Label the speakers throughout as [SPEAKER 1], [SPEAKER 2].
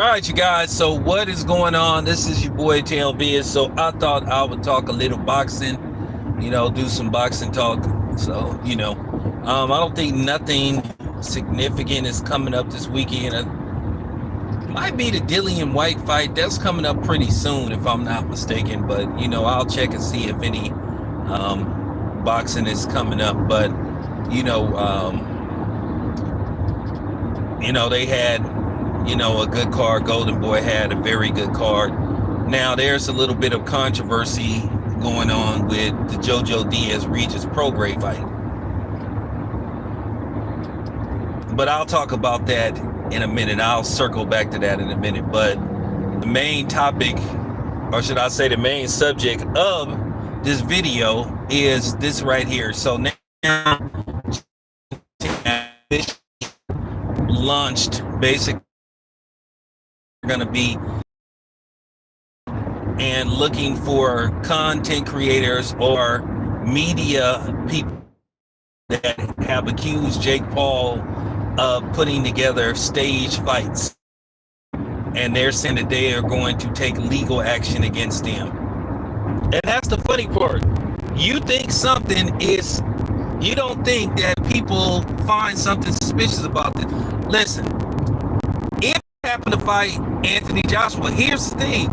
[SPEAKER 1] right, you guys. So what is going on? This is your boy TLB. So I thought I would talk a little boxing, do some boxing talk. So, I don't think nothing significant is coming up this weekend. It might be the Dillian White fight. That's coming up pretty soon, if I'm not mistaken. But, I'll check and see if any boxing is coming up. But, they had a good card. Golden Boy had a very good card. Now there's a little bit of controversy going on with the Jojo Diaz Regis Prograis fight, but I'll talk about that in a minute. I'll circle back to that in a minute. But the main topic, or should I say the main subject of this video, is this right here. So now launched basically going to be and looking for content creators or media people that have accused Jake Paul of putting together stage fights, and they're saying that they are going to take legal action against them. And that's the funny part. You think something is, you don't think that people find something suspicious about this. Listen, if you happen to fight Anthony Joshua, here's the thing.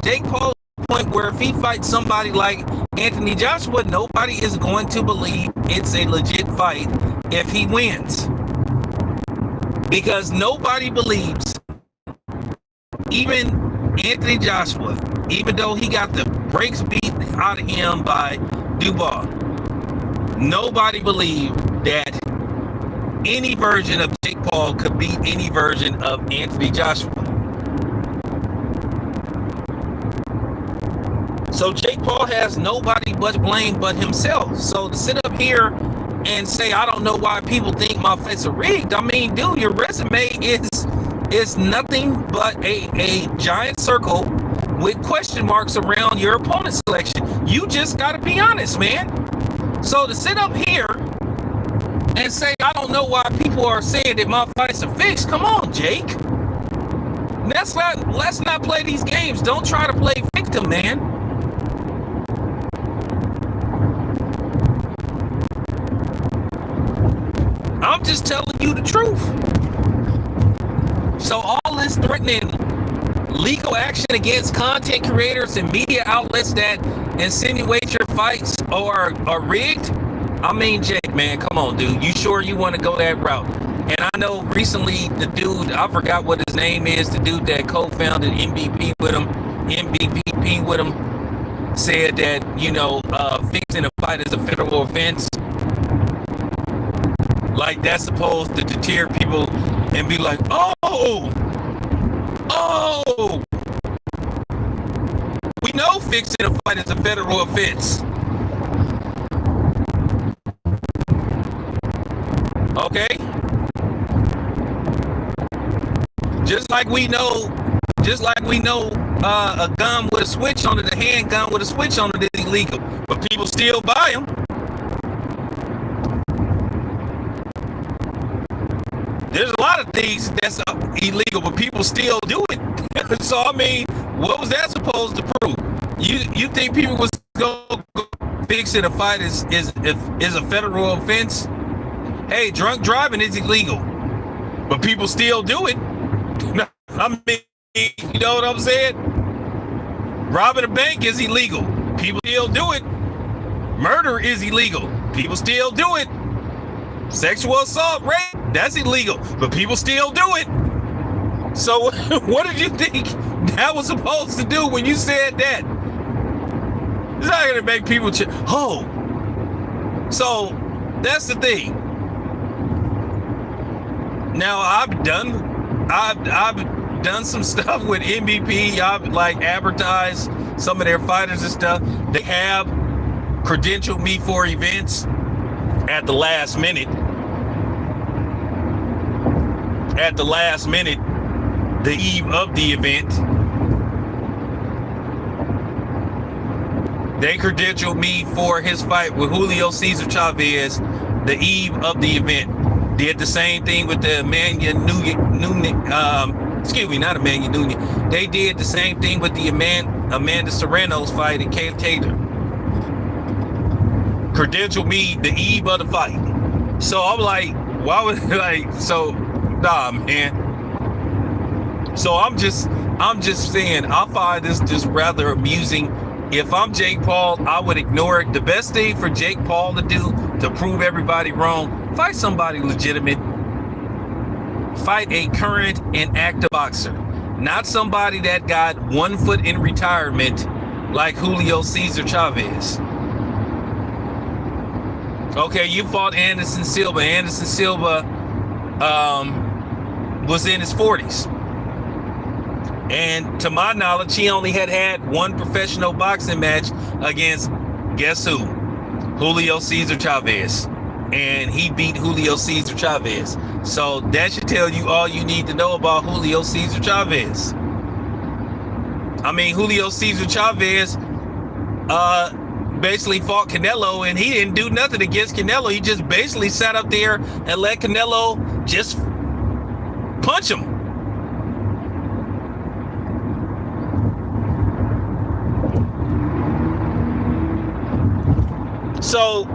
[SPEAKER 1] Jake Paul is at the point where if he fights somebody like Anthony Joshua, nobody is going to believe it's a legit fight if he wins. Because nobody believes, even Anthony Joshua, even though he got the brakes beat out of him by Dubois, nobody believed that any version of Jake Paul could beat any version of Anthony Joshua. So Jake Paul has nobody but blame but himself. So to sit up here and say, I don't know why people think my fights are rigged. I mean, dude, your resume is nothing but a giant circle with question marks around your opponent's selection. You just got to be honest, man. So to sit up here and say, I don't know why people are saying that my fights are fixed. Come on, Jake. Let's not play these games. Don't try to play victim, man. I'm just telling you the truth. So all this threatening legal action against content creators and media outlets that insinuate your fights are rigged. I mean, Jake, man, come on, dude. You sure you want to go that route? And I know recently the dude, I forgot what his name is, the dude that co-founded MVP with him, said that, fixing a fight is a federal offense. Like that's supposed to deter people and be like, oh, we know fixing a fight is a federal offense. Okay? Just like we know a gun with a switch on it, a handgun with a switch on it is illegal, but people still buy them. There's a lot of things that's illegal, but people still do it. So I mean, what was that supposed to prove? You think people was go fixing a fight is a federal offense? Hey, drunk driving is illegal, but people still do it. I mean, you know what I'm saying? Robbing a bank is illegal. People still do it. Murder is illegal. People still do it. Sexual assault, rape, that's illegal, but people still do it. So what did you think that was supposed to do when you said that? It's not going to make people So that's the thing. Now I've done some stuff with MVP. I've advertised some of their fighters and stuff. They have credentialed me for events at the last minute. The eve of the event, they credentialed me for his fight with Julio Cesar Chavez the eve of the event. Did the same thing with the Emmanuel excuse me, not Amanda Nunes. They did the same thing with the Amanda Serrano's fight and Kate Taylor. Credential me the eve of the fight. So I'm like, why would nah, man. So I'm just saying, I find this just rather amusing. If I'm Jake Paul, I would ignore it. The best thing for Jake Paul to do to prove everybody wrong, fight somebody legitimate. Fight a current and active boxer, not somebody that got 1 foot in retirement like Julio Cesar Chavez. Okay, you fought Anderson Silva. Anderson Silva was in his 40s. And to my knowledge, he only had one professional boxing match against, guess who? Julio Cesar Chavez. And he beat Julio Cesar Chavez. So that should tell you all you need to know about Julio Cesar Chavez. I mean, Julio Cesar Chavez basically fought Canelo, and he didn't do nothing against Canelo. He just basically sat up there and let Canelo just punch him. So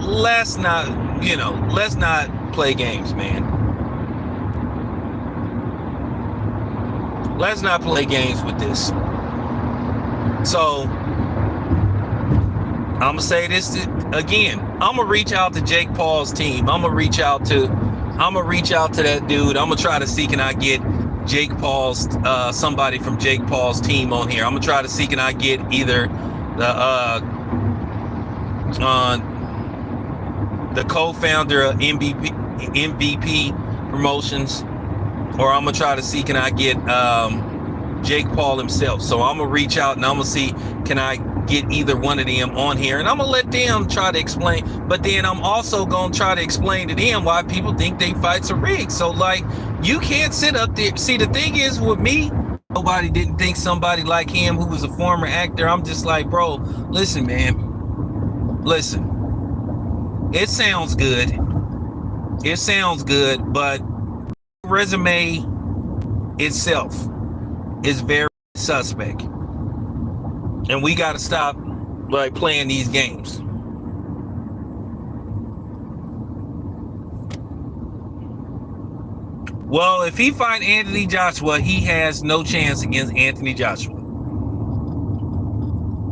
[SPEAKER 1] let's not play games, man. Let's not play games with this. So I'm gonna say this again. I'm gonna reach out to Jake Paul's team. I'm gonna reach out to that dude. I'm gonna try to see, can I get Jake Paul's somebody from Jake Paul's team on here. I'm gonna try to see, can I get either the co-founder of MVP Promotions, or I'm gonna try to see, can I get Jake Paul himself. So I'm gonna reach out and I'm gonna see, can I get either one of them on here, and I'm gonna let them try to explain. But then I'm also gonna try to explain to them why people think they fights are rigged. So like, you can't sit up there. See, the thing is with me, nobody didn't think somebody like him who was a former actor. I'm just like, bro, listen, man. Listen, it sounds good. It sounds good, but resume itself is very suspect. And we got to stop like playing these games. Well, if he fight Anthony Joshua, he has no chance against Anthony Joshua.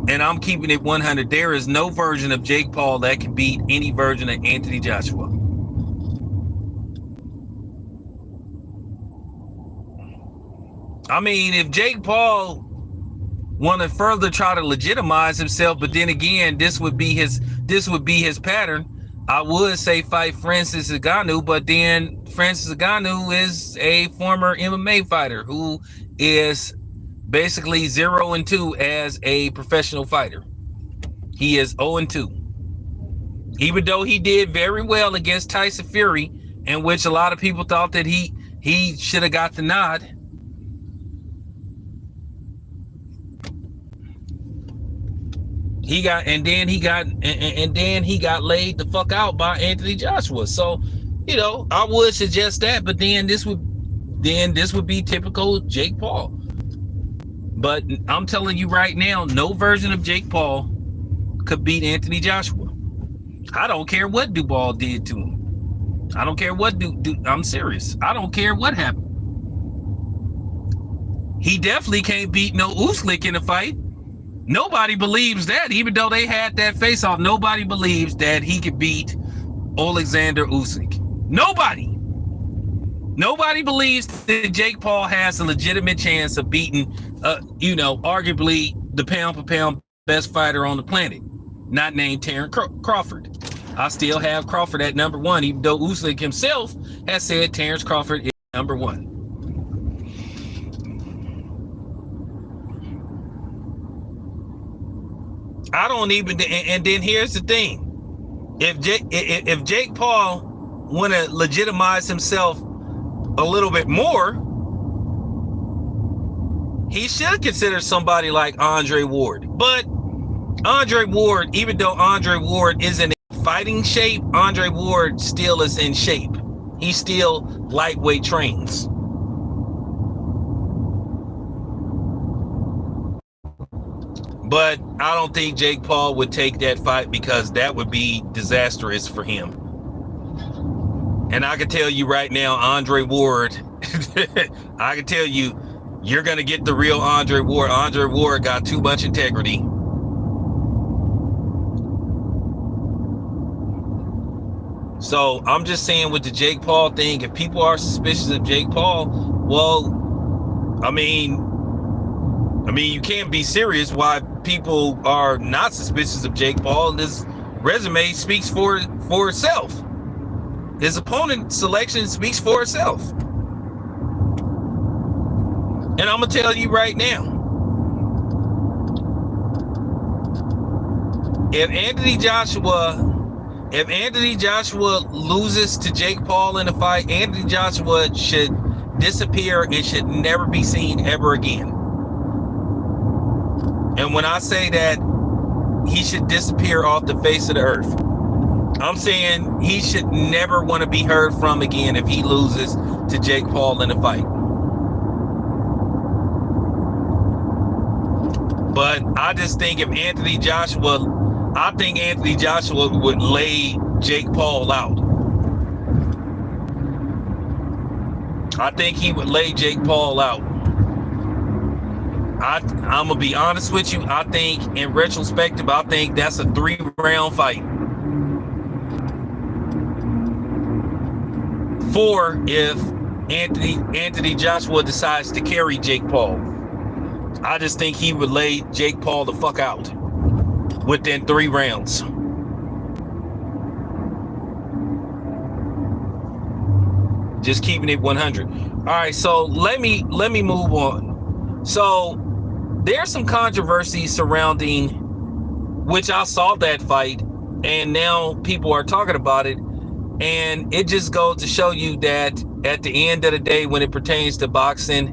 [SPEAKER 1] And I'm keeping it 100. There is no version of Jake Paul that can beat any version of Anthony Joshua. I mean, if Jake Paul want to further try to legitimize himself, but then again, this would be his pattern. I would say fight Francis Ngannou, but then Francis Ngannou is a former MMA fighter who is basically 0-2 as a professional fighter. He is 0-2. Even though he did very well against Tyson Fury, in which a lot of people thought that he should have got the nod. And then he got laid the fuck out by Anthony Joshua. So, I would suggest that, but then this would be typical Jake Paul. But I'm telling you right now, no version of Jake Paul could beat Anthony Joshua. I don't care what Duval did to him. I don't care what I'm serious. I don't care what happened. He definitely can't beat no Usyk in a fight. Nobody believes that, even though they had that face-off. Nobody believes that he could beat Alexander Usyk. Nobody believes that Jake Paul has a legitimate chance of beating, arguably the pound-for-pound best fighter on the planet, not named Terence Crawford. I still have Crawford at number 1, even though Usyk himself has said Terence Crawford is number 1. I don't even, and then here's the thing. If Jake Paul want to legitimize himself a little bit more, he should consider somebody like Andre Ward. But Andre Ward, even though Andre Ward is in fighting shape, Andre Ward still is in shape. He still lightweight trains. But I don't think Jake Paul would take that fight because that would be disastrous for him. And I can tell you right now, Andre Ward, I can tell you, you're going to get the real Andre Ward. Andre Ward got too much integrity. So I'm just saying with the Jake Paul thing, if people are suspicious of Jake Paul, well, I mean, you can't be serious why people are not suspicious of Jake Paul. His resume speaks for itself. His opponent selection speaks for itself. And I'm going to tell you right now, if Anthony Joshua loses to Jake Paul in a fight, Anthony Joshua should disappear and should never be seen ever again. And when I say that, he should disappear off the face of the earth. I'm saying he should never want to be heard from again if he loses to Jake Paul in a fight. But I just think if Anthony Joshua would lay Jake Paul out. I think he would lay Jake Paul out. I'm gonna be honest with you. I think in retrospective, I think that's a 3-round fight. 4 if Anthony Joshua decides to carry Jake Paul. I just think he would lay Jake Paul the fuck out within 3 rounds. Just keeping it 100. All right, so let me move on. So there's some controversy surrounding, which I saw that fight, and now people are talking about it, and it just goes to show you that at the end of the day, when it pertains to boxing,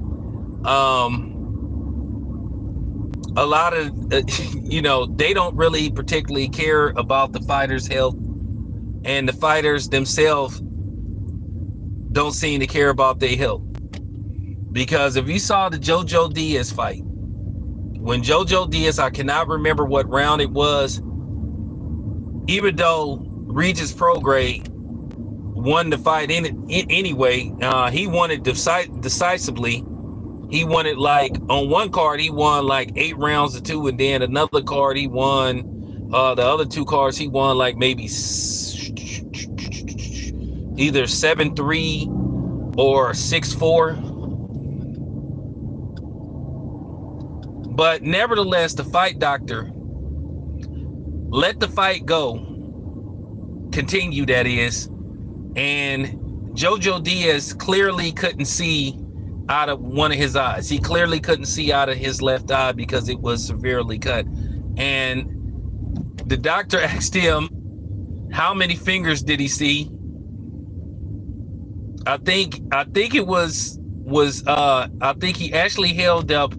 [SPEAKER 1] a lot of they don't really particularly care about the fighters' health, and the fighters themselves don't seem to care about their health. Because if you saw the Jojo Diaz fight, when Jojo Diaz, I cannot remember what round it was, even though Regis Prograis won the fight anyway, he won it decisively. He won it like on one card, he won like 8 rounds to 2, and then another card he won, the other 2 cards he won like maybe either 7-3 or 6-4. But nevertheless, the fight doctor let the fight go, continue that is, and Jojo Diaz clearly couldn't see out of one of his eyes. He clearly couldn't see out of his left eye because it was severely cut. And the doctor asked him, how many fingers did he see? I think it was I think he actually held up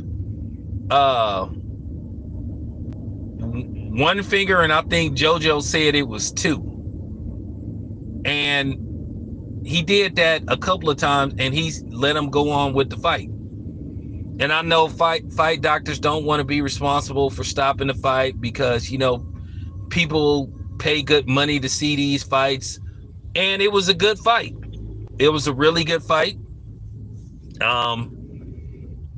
[SPEAKER 1] one finger, and I think Jojo said it was 2. And he did that a couple of times, and he let him go on with the fight. And I know fight doctors don't want to be responsible for stopping the fight because, people pay good money to see these fights. And it was a good fight. It was a really good fight.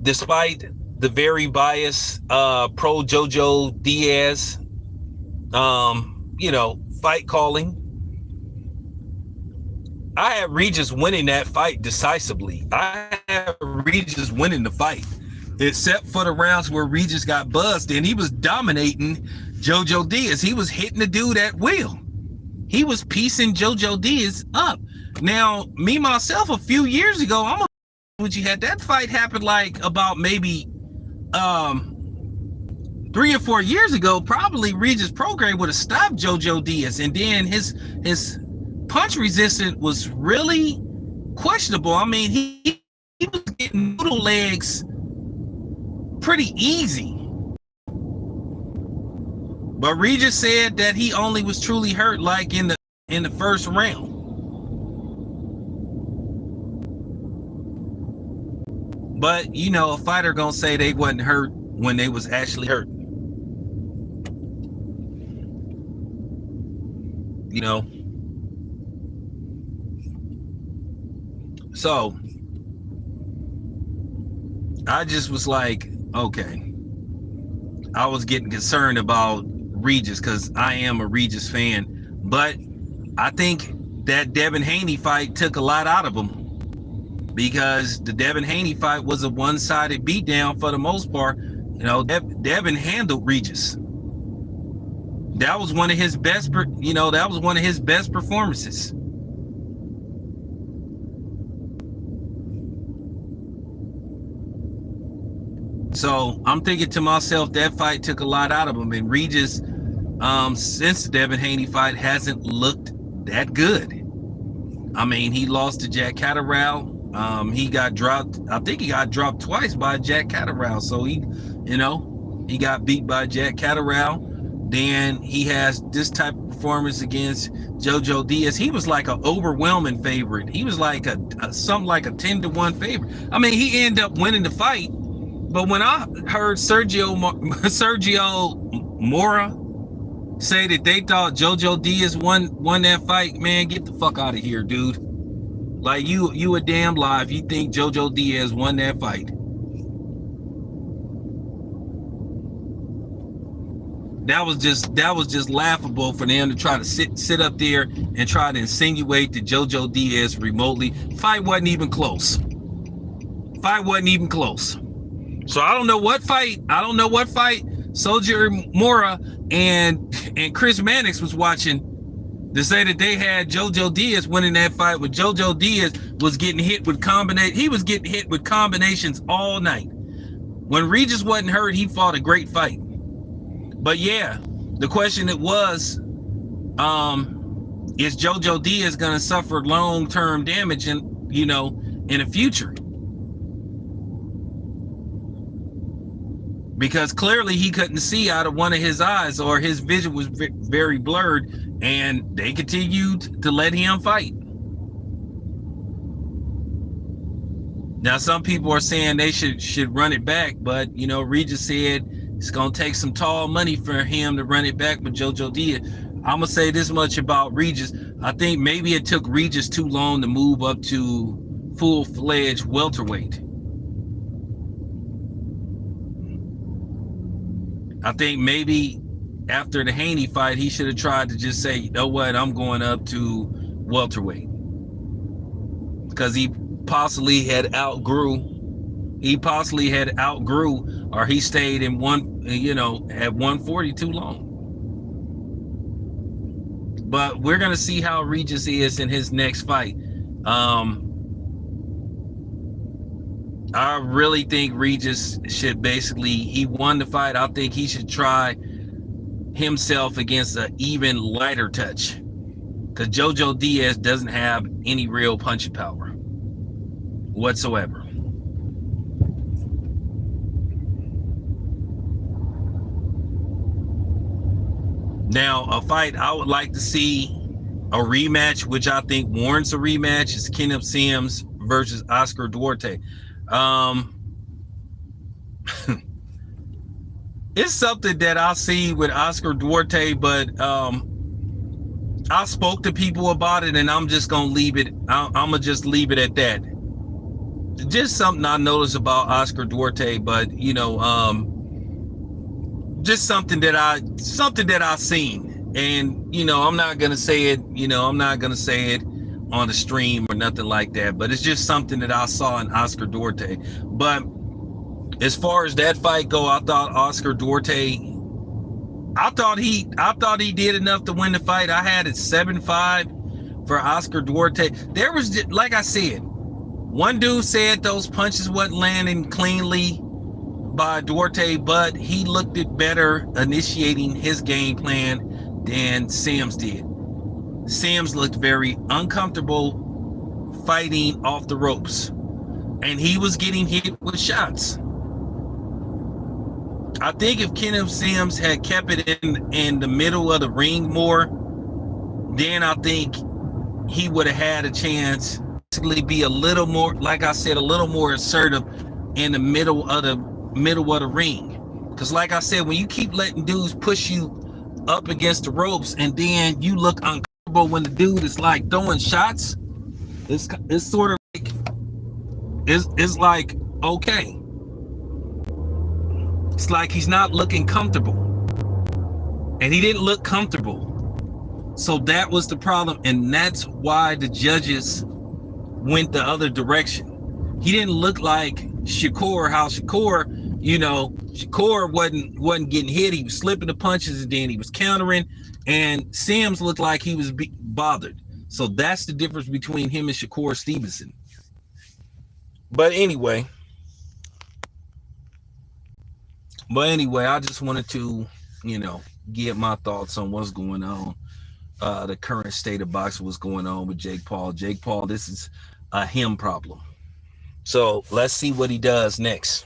[SPEAKER 1] Despite the very biased pro Jojo Diaz fight calling, I had Regis winning that fight decisively. I had Regis winning the fight, except for the rounds where Regis got buzzed, and he was dominating Jojo Diaz. He was hitting the dude at will. He was piecing Jojo Diaz up. Now, me myself, a few years ago, would you had that fight happen like about maybe 3 or 4 years ago, probably Regis Prograis would have stopped Jojo Diaz, and then his punch resistance was really questionable. I mean, he was getting noodle legs pretty easy. But Regis said that he only was truly hurt like in the first round. But a fighter gonna say they wasn't hurt when they was actually hurt. you know. So I just was like, okay. I was getting concerned about Regis because I am a Regis fan, but I think that Devin Haney fight took a lot out of him, because the Devin Haney fight was a one-sided beatdown for the most part. You know, Devin handled Regis. That was one of his best, that was one of his best performances. So I'm thinking to myself, that fight took a lot out of him. And Regis, since the Devin Haney fight, hasn't looked that good. I mean, he lost to Jack Catterall. He got dropped. I think he got dropped twice by Jack Catterall. So he got beat by Jack Catterall. Then he has this type of performance against Jojo Diaz. He was like an overwhelming favorite. He was like something like a 10-1 favorite. I mean, he ended up winning the fight. But when I heard Sergio Mora say that they thought Jojo Diaz won that fight, man, get the fuck out of here, dude. Like, you a damn lie if you think Jojo Diaz won that fight. That was just laughable for them to try to sit up there and try to insinuate that Jojo Diaz remotely. Fight wasn't even close. So I don't know what fight Sergio Mora and Chris Mannix was watching to say that they had Jojo Diaz winning that fight, when Jojo Diaz was getting hit with combinations all night. When Regis wasn't hurt, he fought a great fight. But yeah, the question it was, is Jojo Diaz gonna suffer long-term damage in the future? Because clearly he couldn't see out of one of his eyes, or his vision was very blurred, and they continued to let him fight. Now, some people are saying they should run it back, but Regis said it's gonna take some tall money for him to run it back with Jojo Diaz. I'm gonna say this much about Regis. I think maybe it took Regis too long to move up to full-fledged welterweight. I think maybe after the Haney fight, he should have tried to just say, you know what, I'm going up to welterweight. Because he possibly had outgrew, or he stayed in at 140 too long. But we're going to see how Regis is in his next fight. I really think Regis should he won the fight. I think he should try himself against an even lighter touch, because Jojo Diaz doesn't have any real punching power whatsoever. Now, a fight I would like to see a rematch, which I think warrants a rematch, is Kenneth Sims versus Oscar Duarte. It's something that I see with Oscar Duarte, but I spoke to people about it, and I'm just gonna leave it. I'm gonna just leave it at that. Just something I noticed about Oscar Duarte, but just something that I seen, and I'm not gonna say it. I'm not gonna say it on the stream or nothing like that, but it's just something that I saw in Oscar Duarte. But as far as that fight go, I thought Oscar Duarte, I thought he did enough to win the fight. I had it 7-5 for Oscar Duarte. There was, like I said, one dude said those punches wasn't landing cleanly by Duarte, but he looked it better initiating his game plan than Sims did. Sims looked very uncomfortable fighting off the ropes, and he was getting hit with shots. I think if Kenneth Sims had kept it in the middle of the ring more, then I think he would have had a chance to be a little more, like I said, a little more assertive in the middle of the ring. Because like I said, when you keep letting dudes push you up against the ropes and then you look uncomfortable comfortable when the dude is like throwing shots. It's sort of like it's like okay. It's like he's not looking comfortable, and he didn't look comfortable. So that was the problem, and that's why the judges went the other direction. He didn't look like Shakur. How Shakur, Shakur wasn't getting hit. He was slipping the punches, and then he was countering. And Sims looked like he was bothered. So that's the difference between him and Shakur Stevenson. But anyway, I just wanted to, get my thoughts on what's going on. The current state of boxing, what's going on with Jake Paul. Jake Paul, this is a him problem. So let's see what he does next.